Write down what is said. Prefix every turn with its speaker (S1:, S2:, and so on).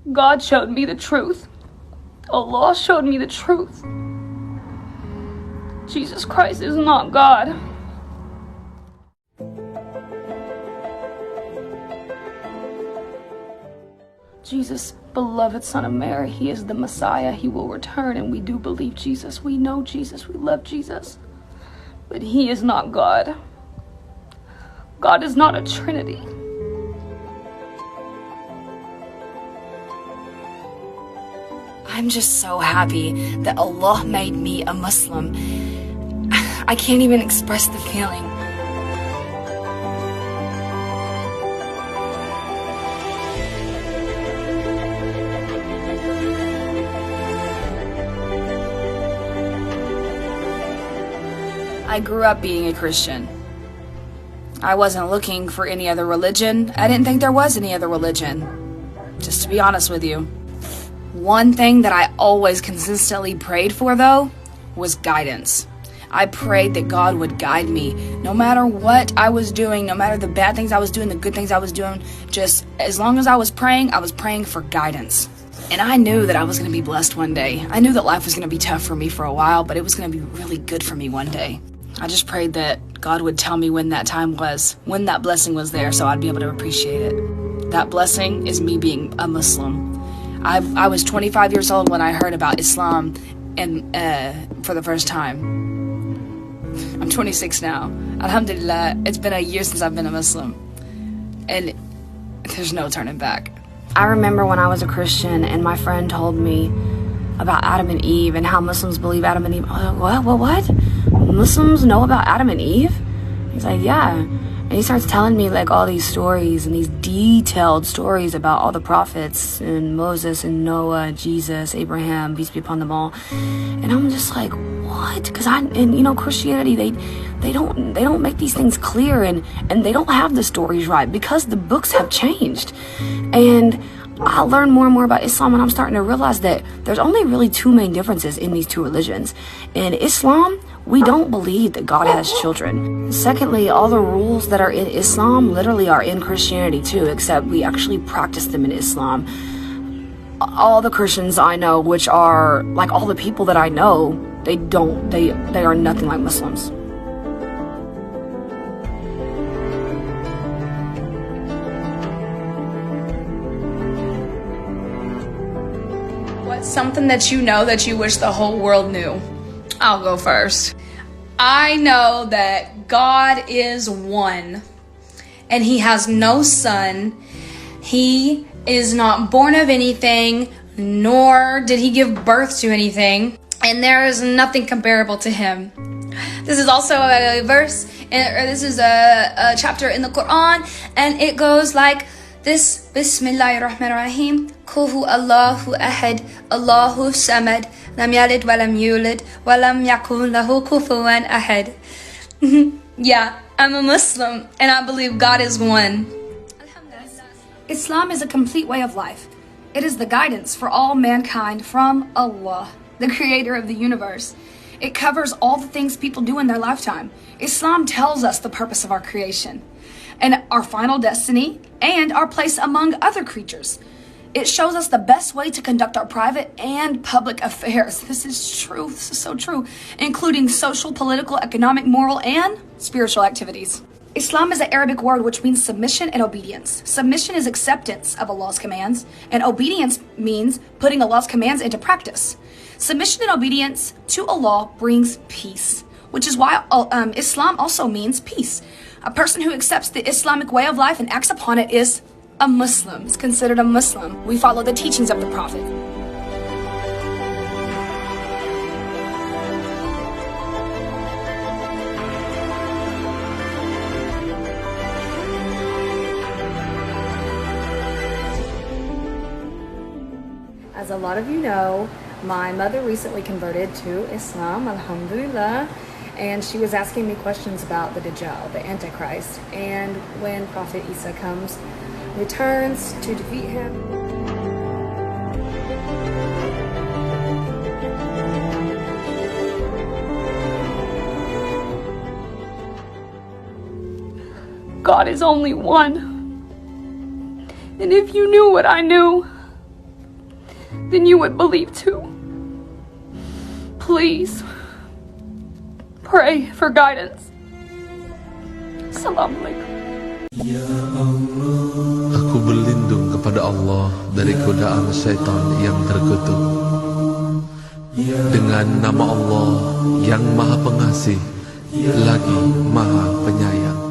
S1: God showed me the truth. Allah showed me the truth. Jesus Christ is not God. Jesus, beloved Son of Mary, he is the Messiah. He will return, and we do believe Jesus. We know Jesus. We love Jesus. But he is not God. God is not a Trinity.
S2: I'm just so happy that Allah made me a Muslim. I can't even express the feeling. I grew up being a Christian. I wasn't looking for any other religion. I didn't think there was any other religion. Just to be honest with you. One thing that I always consistently prayed for, though, was guidance. I prayed that God would guide me no matter what I was doing, no matter the bad things I was doing, the good things I was doing. Just as long as I was praying for guidance. And I knew that I was going to be blessed one day. I knew that life was going to be tough for me for a while, but it was going to be really good for me one day. I just prayed that God would tell me when that time was, when that blessing was there, so I'd be able to appreciate it. That blessing is me being a Muslim. I was 25 years old when I heard about Islam and for the first time. I'm 26 now. Alhamdulillah, it's been a year since I've been a Muslim. And there's no turning back. I remember when I was a Christian and my friend told me about Adam and Eve and how Muslims believe Adam and Eve. I was like, what? Muslims know about Adam and Eve? He's like, yeah. And he starts telling me like all these stories and these detailed stories about all the prophets and Moses and Noah and Jesus, Abraham, peace be upon them all. And I'm just like, what? Because Christianity, they don't make these things clear and they don't have the stories right because the books have changed. And I learned more and more about Islam, and I'm starting to realize that there's only really two main differences in these two religions. In Islam, we don't believe that God has children. Secondly, all the rules that are in Islam literally are in Christianity too, except we actually practice them in Islam. All the Christians I know, which are like all the people that I know, they are nothing like Muslims. What's something that you know that you wish the whole world knew? I'll go first. I know that God is one, and he has no son. He is not born of anything, nor did he give birth to anything, and there is nothing comparable to him. This is also a verse, or this is a chapter in the Quran, and it goes like this: Bismillahirrahmanirrahim. Kuhu Allahu Ahad, Allahu Samad, Lam Yalid Walam Yulid, Walam Yakun Lahu Kufuwan Ahad. Yeah, I'm a Muslim, and I believe God is one. Islam is a complete way of life. It is the guidance for all mankind from Allah, the creator of the universe. It covers all the things people do in their lifetime. Islam tells us the purpose of our creation and our final destiny and our place among other creatures. It shows us the best way to conduct our private and public affairs. This is true. This is so true. Including social, political, economic, moral, and spiritual activities. Islam is an Arabic word which means submission and obedience. Submission is acceptance of Allah's commands, and obedience means putting Allah's commands into practice. Submission and obedience to Allah brings peace, which is why Islam also means peace. A person who accepts the Islamic way of life and acts upon it is a Muslim. It's considered a Muslim. We follow the teachings of the Prophet. As a lot of you know, my mother recently converted to Islam, alhamdulillah, and she was asking me questions about the Dajjal, the Antichrist, and when Prophet Isa returns to defeat him.
S1: God is only one. And if you knew what I knew, then you would believe too. Please, pray for guidance. Assalamualaikum.
S3: Aku berlindung kepada Allah dari godaan syaitan yang terkutuk. Dengan nama Allah yang Maha Pengasih lagi Maha Penyayang.